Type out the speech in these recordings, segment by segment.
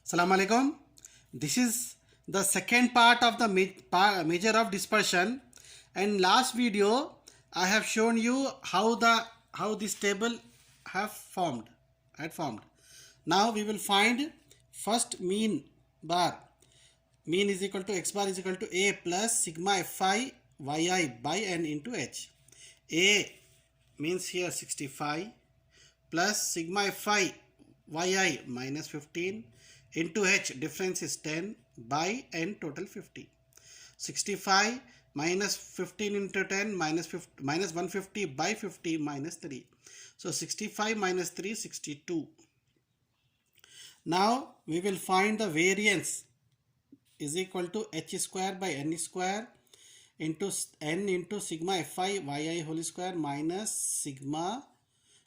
Assalamu alaikum. This is the second part of the measure of dispersion. And last video I have shown you how this table have formed had formed. Now we will find first mean bar. Mean is equal to x bar is equal to a plus sigma fi yi by n into h. A means here 65 plus sigma fi yi minus 15 into h, difference is 10 by n, total 50. 65 minus 15 into 10 minus 150 by 50 minus 3. So 65 minus 3, 62. Now we will find the variance is equal to h square by n square into n into sigma fi yi whole square minus sigma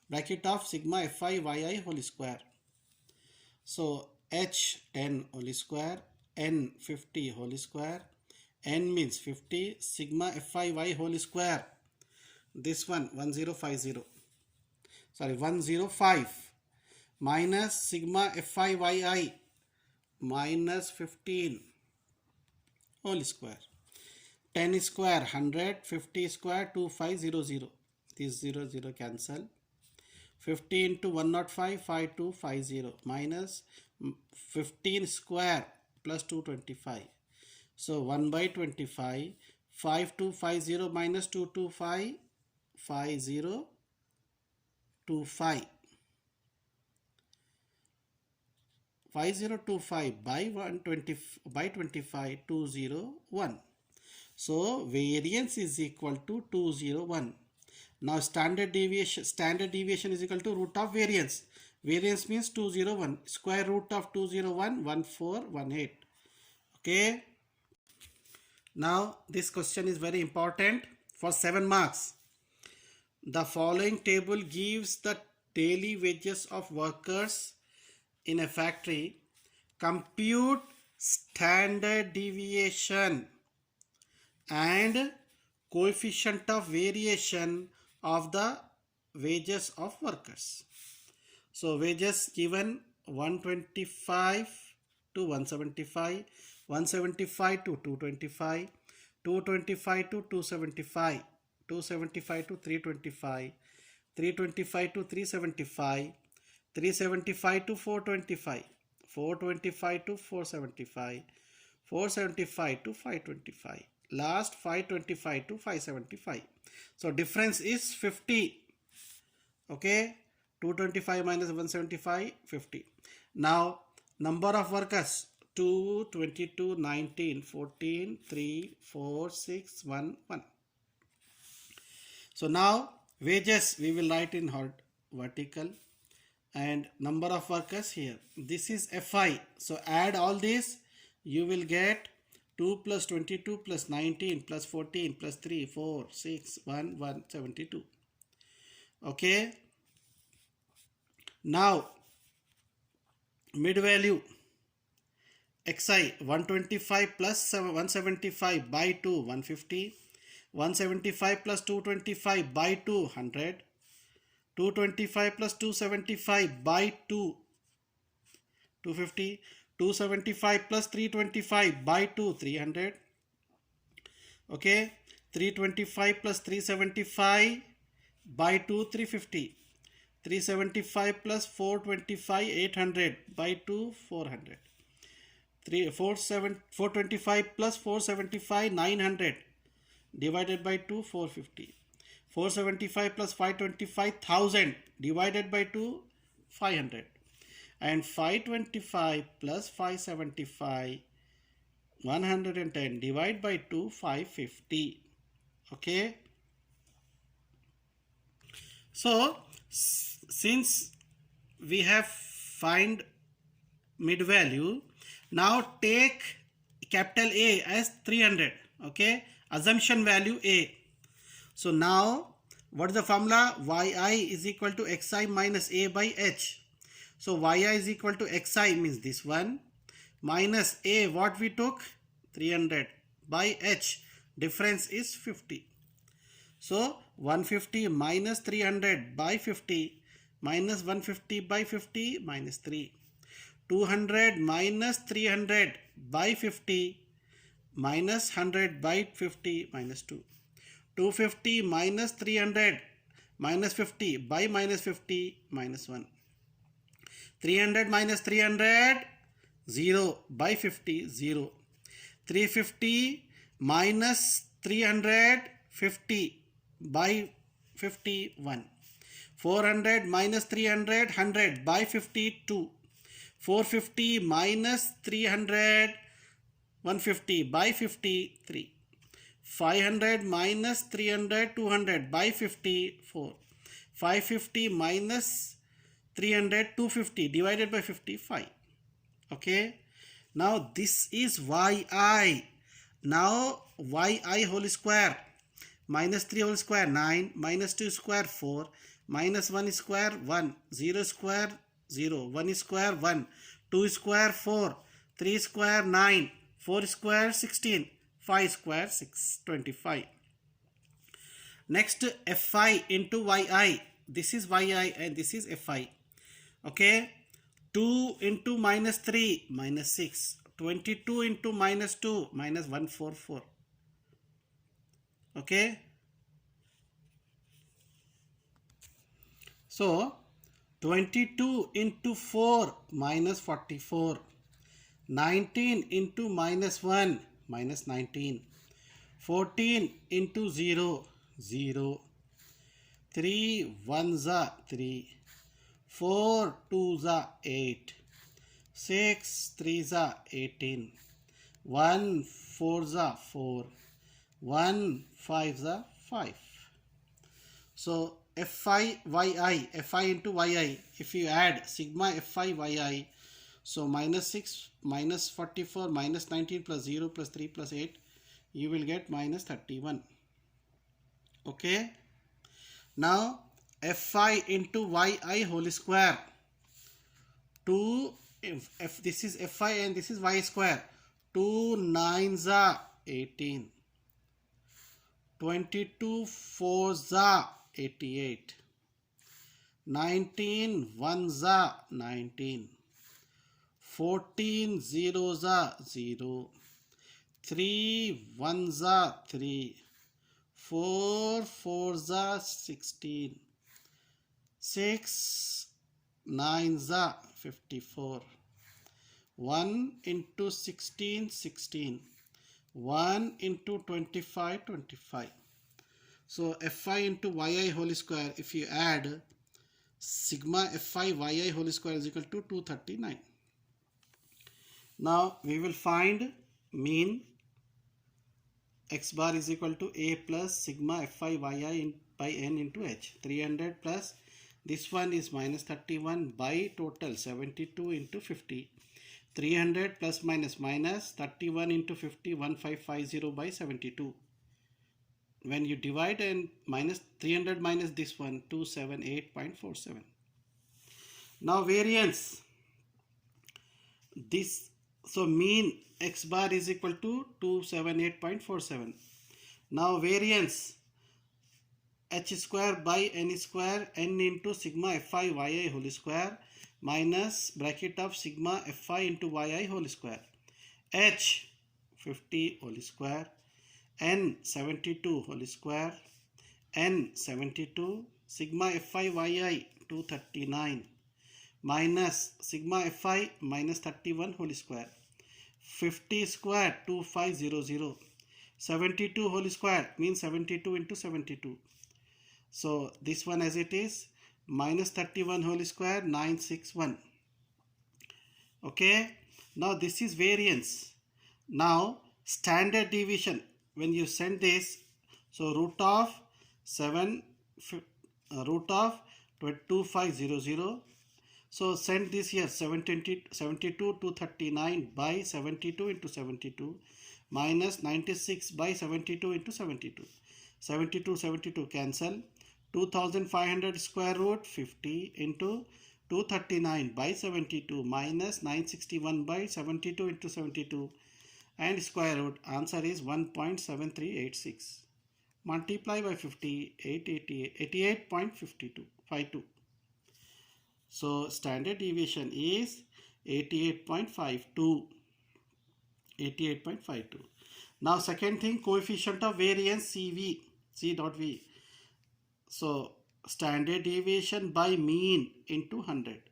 bracket of sigma fi yi whole square. So h 10 whole square, n 50 whole square, n means 50, sigma fi y whole square, this one 1050, sorry 105 minus sigma fi yi minus 15 whole square, 10 square 100, 50 square 2500, this 0 0 cancel, 50 into 105 5250 minus 15 square plus 225. So 1 by 25, 5250 minus 225, 5025. 5025 by 120 by 25, 201. So variance is equal to 201. Now standard deviation is equal to root of variance. Variance means 201. Square root of 201, 1418. Okay. Now this question is very important for 7 marks. The following table gives the daily wages of workers in a factory. Compute standard deviation and coefficient of variation of the wages of workers. So wages given 125 to 175, 175 to 225, 225 to 275, 275 to 325, 325 to 375, 375 to 425, 425 to 475, 475 to 525, last 525 to 575. So difference is 50. Okay, 225 minus 175, 50. Now number of workers 2, 22, 19, 14, 3, 4, 6, 1, 1. So now wages we will write in vertical and number of workers here. This is Fi. So add all this, you will get 2 plus 22 plus 19 plus 14 plus 3, 4, 6, 1, 1, 72. Okay. Now mid value xi 125 plus 175 by 2, 150, 175 plus 225 by 2, 100, 225 plus 275 by 2, 250, 275 plus 325 by 2, 300. Okay, 325 plus 375 by 2, 350, 375 plus 425, 800 by 2, 400, 425 plus 475, 900 divided by 2, 450, 475 plus 525, 1000 divided by 2, 500, and 525 plus 575, 110 divided by 2, 550. Okay. So since we have find mid value, now take capital A as 300. Okay, assumption value A. So now what is the formula? Yi is equal to xi minus A by h. So yi is equal to xi means this one minus A, what we took 300 by h, difference is 50. So 150 minus 300 by 50 minus 150 by 50 minus 3. 200 minus 300 by 50 minus 100 by 50 minus 2. 250 minus 300 minus 50 by minus 50 minus 1. 300 minus 300 0 by 50 0. 350 minus 350 by 51. 400 minus 300 100 by 52. 450 minus 300 150 by 53. 500 minus 300 200 by 54. 550 minus 300 250 divided by 55. Okay, now this is yi. Now yi whole square minus 3 whole square 9 minus 2 square 4 minus 1 square 1 0 square 0 1 square 1 2 square 4 3 square 9 4 square 16 5 square 625. Next, fi into yi. This is yi and this is fi. Okay, 2 into minus 3 minus 6. 22 into minus 2 minus 144. Okay, so 22 into 4 minus 44. 19 into minus 1 minus 19. 14 into 0 0. 3 1s are 3. 4 2s are 8. 6 3s are 18. 1 4s are 4. 1 5s are 5. So fi into yi, if you add sigma fi yi, so minus 6 minus 44 minus 19 plus 0 plus 3 plus 8, you will get minus 31. Okay, now fi into yi whole square. 2 if this is fi and this is y square. 2 9s are 18. 22 4s are 88. 19 1s are 19. 14 zeros are 0. 3 1s are 3. 4 4s are 16. 6 9s are 54. 1 into 16 16. 1 into 25 25. So fi into yi whole square, if you add sigma fi yi whole square is equal to 239. Now we will find mean. X bar is equal to a plus sigma fi yi by n into h. 300 plus this one is minus 31 by total 72 into 50. 300 plus minus minus 31 into 50 1550 by 72. When you divide and minus 300 minus this one 278.47. Now variance, this, so mean x bar is equal to 278.47. Now variance h square by n square n into sigma fi yi whole square minus bracket of sigma fi into yi whole square. H 50 whole square, n 72 whole square, n 72, sigma fi yi 239 minus sigma fi minus 31 whole square. 50 square 2500. 72 whole square means 72 into 72. So this one as it is, minus 31 whole square 961. Okay, now this is variance. Now standard deviation, when you send this, so root of 2500. So send this here 72 239 by 72 into 72 minus 96 by 72 into 72. 72 cancel. 2500 square root 50 into 239 by 72 minus 961 by 72 into 72 and square root. Answer is 1.7386. Multiply by 50, 88.52. So standard deviation is 88.52. 88.52. Now second thing, coefficient of variance CV, C dot V. So standard deviation by mean into 100.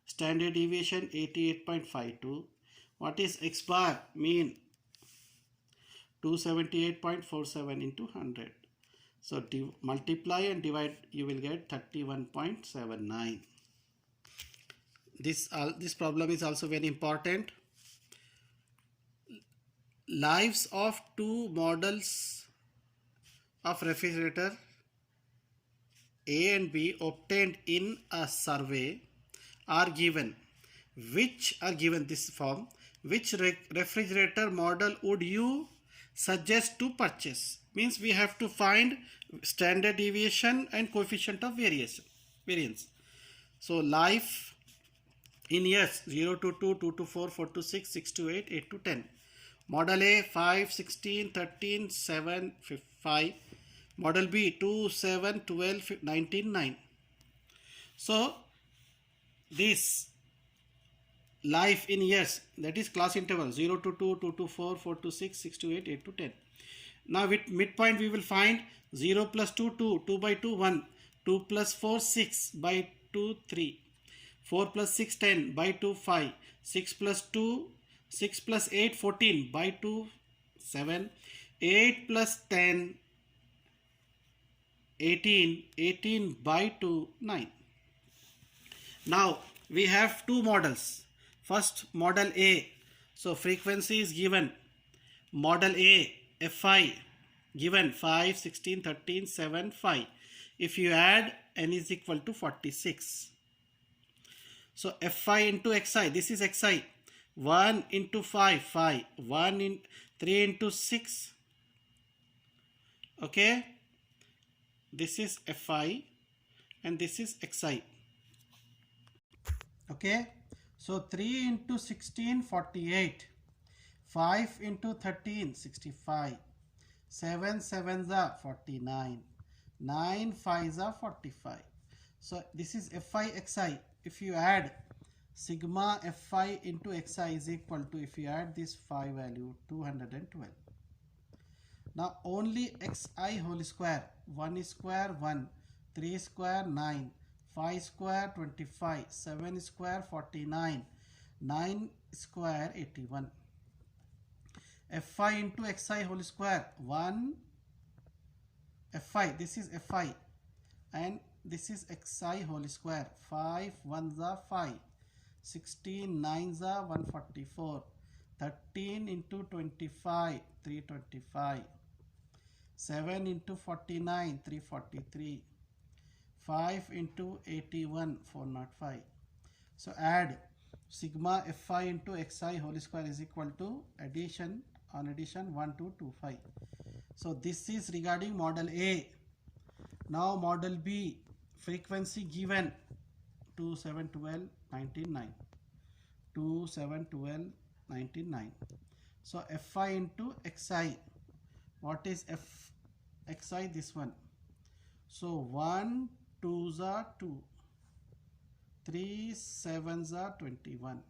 Standard deviation 88.52. What is X bar? Mean 278.47 into 100. So multiply and divide, you will get 31.79. This problem is also very important. Lives of two models of refrigerator A and B obtained in a survey are given. Which are given this form? Which refrigerator model would you suggest to purchase? Means we have to find standard deviation and coefficient of variance. So life in years 0 to 2, 2 to 4, 4 to 6, 6 to 8, 8 to 10. Model A 5, 16, 13, 7, 5. Model B 2, 7, 12, 19, 9. So this life in years, that is class interval 0 to 2, 2 to 4, 4 to 6, 6 to 8, 8 to 10. Now with midpoint we will find 0 plus 2, 2, 2 by 2, 1, 2 plus 4, 6 by 2, 3, 4 plus 6, 10 by 2, 5, 6 plus 2, 6 plus 8, 14 by 2, 7, 8 plus 10, 18, 18 by 2, 9. Now we have two models. First model A. So frequency is given. Model A, Fi given 5, 16, 13, 7, 5. If you add, n is equal to 46. So Fi into Xi, this is Xi. 1 into 5, 5. 1 in 3 into 6. Okay. This is Fi and this is Xi. Okay. So 3 into 16, 48. 5 into 13, 65. 7 sevens are 49. 9 5s are 45. So this is Fi Xi. If you add sigma Fi into Xi is equal to, if you add this phi value, 212. Now only Xi whole square. 1 square 1, 3 square 9, 5 square 25, 7 square 49, 9 square 81. Fi into Xi whole square 1 Fi, this is Fi, and this is Xi whole square. 5 1s are 5, 16 9s are 144, 13 into 25 325, 7 into 49 343, 5 into 81 405. So add sigma Fi into Xi whole square is equal to addition 1225. So this is regarding model A. Now model B, frequency given 2, 7, 12, 19, 9. 2, 7, 12, 19, 9. So Fi into Xi. What is Xi? This one. So 1 2s are 2. 3 7s are 21.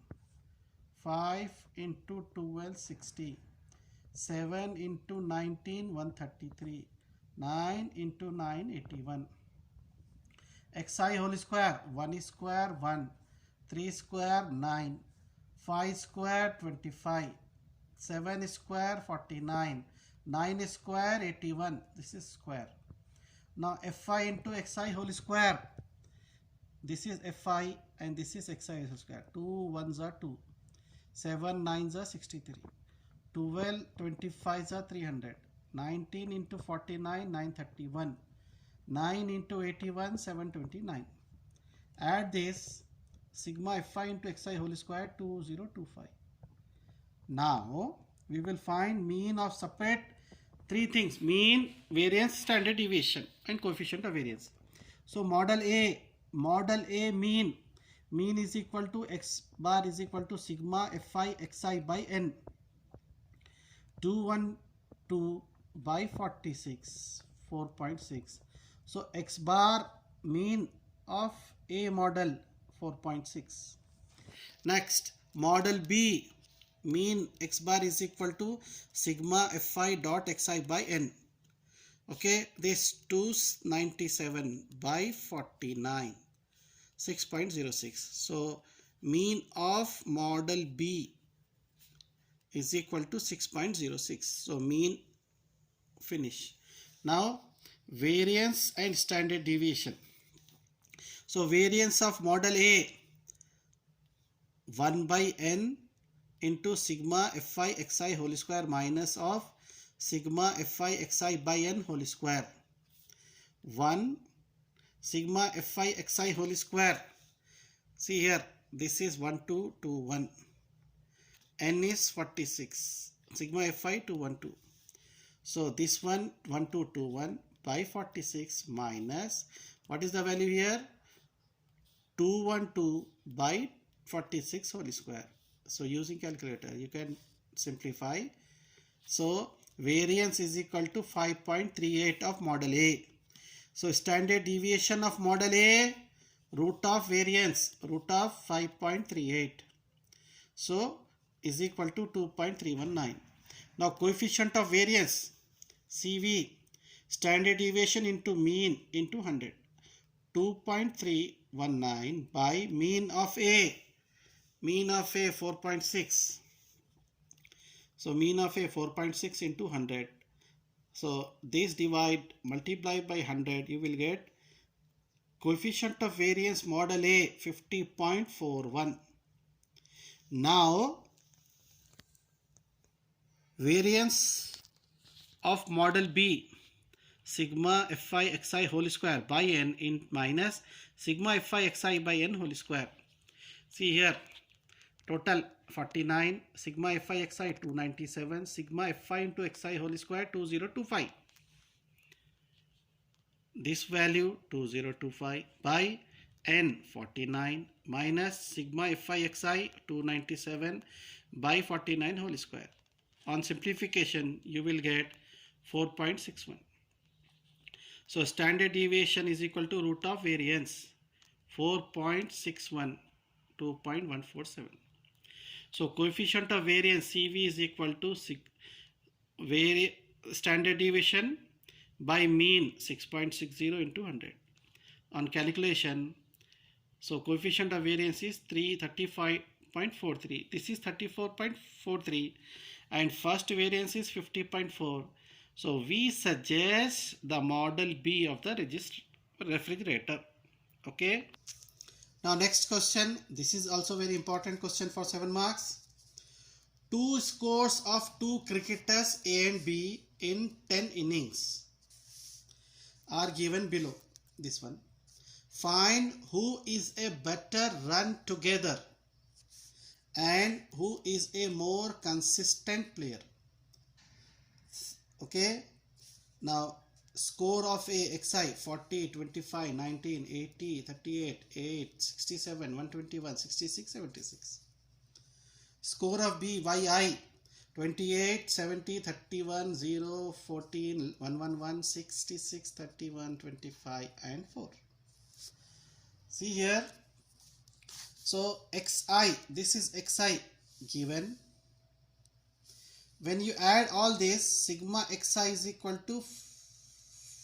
5 into 12 60. 7 into 19 133. 9 into 9 81. Xi whole square 1 square 1. 3 square 9. 5 square 25. 7 square 49. 9 square 81. This is square. Now Fi into Xi whole square. This is Fi and this is Xi whole square. 2 1s are 2. 7 9s are 63. 12 25s are 300. 19 into 49 931. 9 into 81 729. Add this sigma Fi into Xi whole square 2025. Now we will find mean of separate three things: mean, variance, standard deviation, and coefficient of variance. So model A mean is equal to X bar is equal to sigma Fi Xi by n. 212 by 46, 4.6. So X bar mean of A model 4.6. Next, model B, mean x bar is equal to sigma fi dot xi by n. Okay, this 297 by 49, 6.06. So mean of model B is equal to 6.06. So mean finish. Now variance and standard deviation. So variance of model A, 1 by n into sigma fi xi whole square minus of sigma fi xi by n whole square. 1 sigma fi xi whole square. See here, this is 1221. N is 46. Sigma fi 212. So this one 1221 by 46 minus, what is the value here? 212 by 46 whole square. So using calculator you can simplify. So variance is equal to 5.38 of model A. So standard deviation of model A, root of variance, root of 5.38. So is equal to 2.319. Now coefficient of variance, CV, standard deviation into mean into 100. 2.319 by mean of A. Mean of A 4.6. So mean of A 4.6 into 100. So this divide, multiply by 100, you will get coefficient of variance model A 50.41. Now variance of model B, sigma fi xi whole square by n in minus sigma fi xi by n whole square. See here, total 49, sigma fi xi 297, sigma fi into xi whole square 2025. This value 2025 by n 49 minus sigma fi xi 297 by 49 whole square. On simplification you will get 4.61. So standard deviation is equal to root of variance 4.61, 2.147. So coefficient of variance CV is equal to standard deviation by mean 6.60 into 100. On calculation, so coefficient of variance is 335.43. This is 34.43 and first variance is 50.4. So we suggest the model B of the refrigerator. Okay. Now next question. This is also very important question for 7 marks. Two scores of two cricketers A and B in 10 innings are given below. This one. Find who is a better run together and who is a more consistent player. Okay. Now score of A xi 40, 25, 19, 80, 38, 8, 67, 121, 66, 76. Score of B yi 28, 70, 31, 0, 14, 111, 66, 31, 25 and 4. See here. So xi, this is xi given. When you add all this, sigma xi is equal to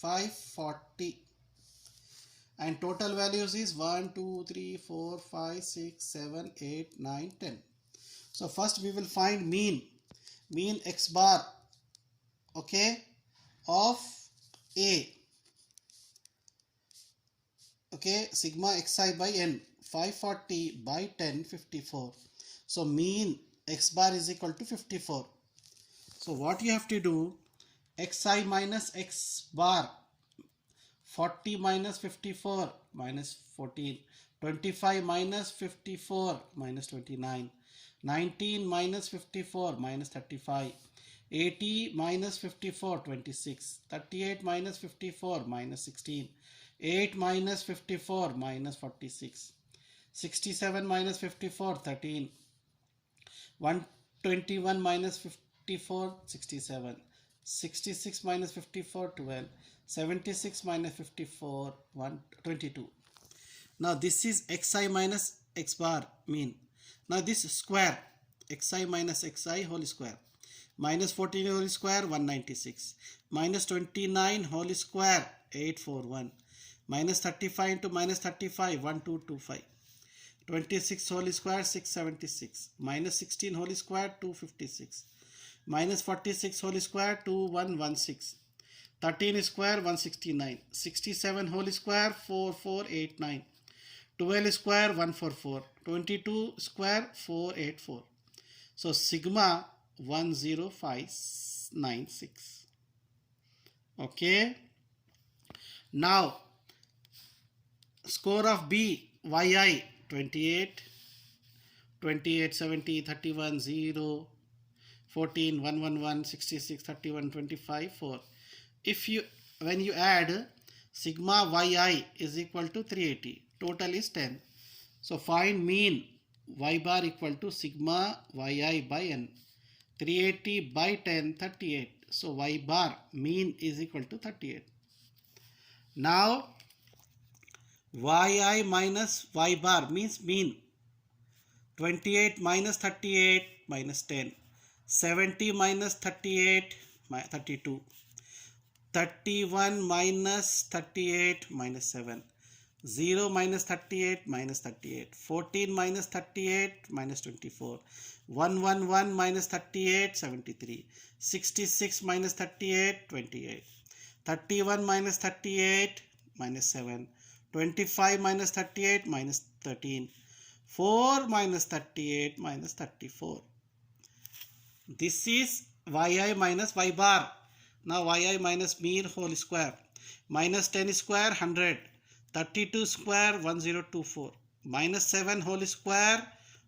540 and total values is 1, 2, 3, 4, 5, 6, 7, 8, 9, 10. So first we will find mean x bar, okay, of A. Okay, sigma xi by n 540 by 10 54. So mean x bar is equal to 54. So what you have to do, xi minus x bar, 40 minus 54 minus 14, 25 minus 54 minus 29, 19 minus 54 minus 35, 80 minus 54 26, 38 minus 54 minus 16, 8 minus 54 minus 46, 67 minus 54 13, 121 minus 54 67, 66 minus 54 12, 76 minus 54 122. Now this is xi minus x bar mean. Now this square, xi minus xi whole square, minus 14 whole square 196, minus 29 whole square 841, minus 35 into minus 35 1225, 26 whole square 676, minus 16 whole square 256, minus 46 whole square 2116, 13 square 169, 67 whole square 4489, 12 square 144, 22 square 484. So sigma 10596. Okay. Now score of B, yi 28, 28, 70, 31, 0, 14, 111, 66, 31, 25, 4. If you, when you add sigma yi is equal to 380, total is 10. So find mean y bar equal to sigma yi by n. 380 by 10, 38. So y bar mean is equal to 38. Now yi minus y bar means mean. 28 minus 38 minus 10. 70 minus 38 32. 31 minus 38 minus 7. 0 minus 38 minus 38. 14 minus 38 minus 24. 111 minus 38 73. 66 minus 38 28. 31 minus 38 minus 7. 25 minus 38 minus 13. 4 minus 38 minus 34. This is yi minus y bar. Now yi minus mean whole square. Minus 10 square 100. 32 square 1024. Minus 7 whole square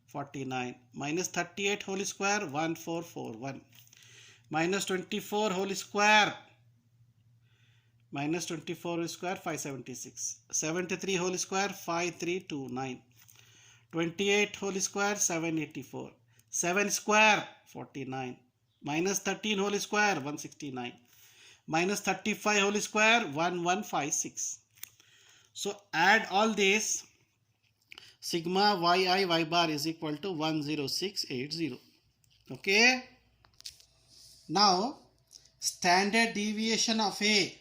49. Minus 38 whole square 1441. Minus 24 whole square. Minus 24 whole square 576. 73 whole square 5329. 28 whole square 784. 7 square 49. Minus 13 whole square 169. Minus 35 whole square 1156. So add all this. Sigma yi y bar is equal to 10680. Okay. Now standard deviation of A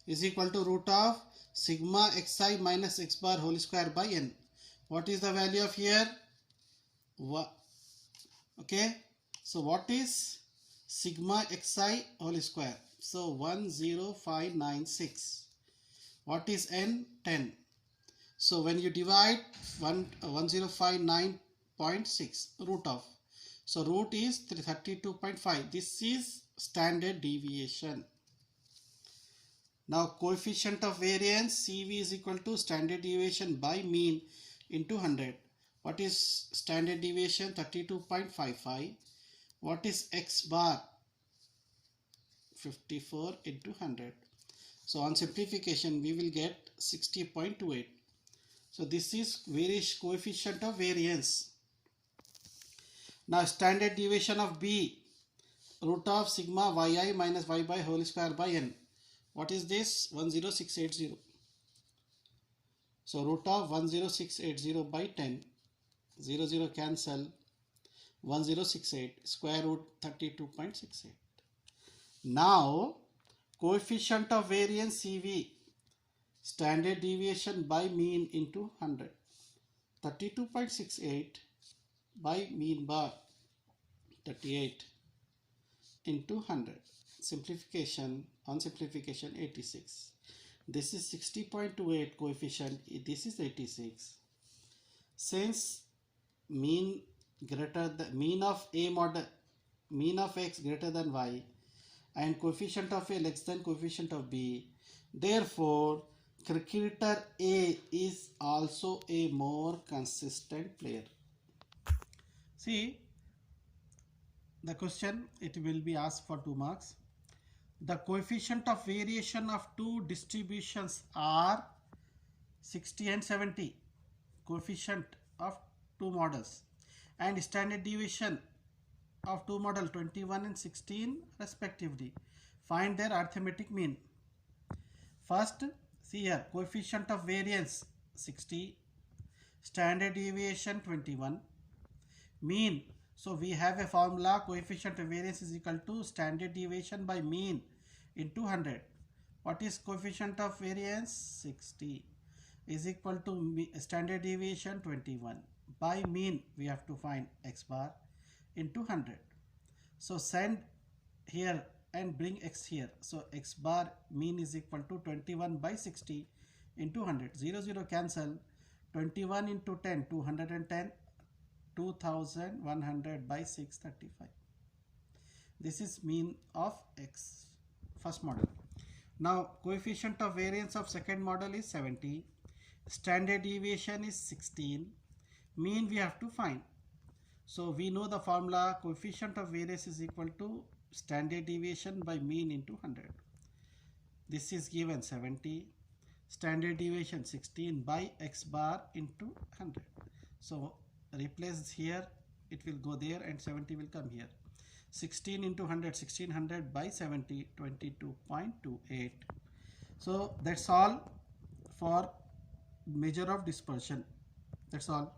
is equal to root of sigma xi minus x bar whole square by n. What is the value of here? Okay. So what is sigma xi whole square? So 10596. What is n? 10. So when you divide 1059.6 root of. So root is 32.5. This is standard deviation. Now coefficient of variance CV is equal to standard deviation by mean into 100. What is standard deviation? 32.55. What is x bar? 54 into 100. So on simplification we will get 60.28. So this is coefficient of variance. Now standard deviation of B, root of sigma yi minus y by whole square by n. What is this? 10680. So root of 10680 by 10. 0 cancel. 1068 square root 32.68. Now coefficient of variance CV, standard deviation by mean into 100. 32.68 by mean bar 38 into 100. Simplification, on simplification 86. This is 60.28 coefficient. This is 86. Since mean greater than mean of A model, mean of x greater than y, and coefficient of A less than coefficient of B, therefore cricketer A is also a more consistent player. See the question, it will be asked for 2 marks. The coefficient of variation of two distributions are 60 and 70, coefficient of two models, and standard deviation of two models 21 and 16 respectively. Find their arithmetic mean. First, see here, coefficient of variance 60, standard deviation 21, Mean. So we have a formula, coefficient of variance is equal to standard deviation by mean into 100. What is coefficient of variance? 60 is equal to standard deviation 21. By mean we have to find x bar into 100. So send here and bring x here. So x bar mean is equal to 21 by 60 into 100. 0, 0 cancel. 21 into 10, 210. 2100 by 635. This is mean of x, first model. Now coefficient of variance of second model is 70. Standard deviation is 16. Mean we have to find. So we know the formula, coefficient of variance is equal to standard deviation by mean into 100. This is given 70. Standard deviation 16 by x bar into 100. So replace here, it will go there and 70 will come here. 16 into 100, 1600 by 70, 22.28. So that's all for measure of dispersion. That's all.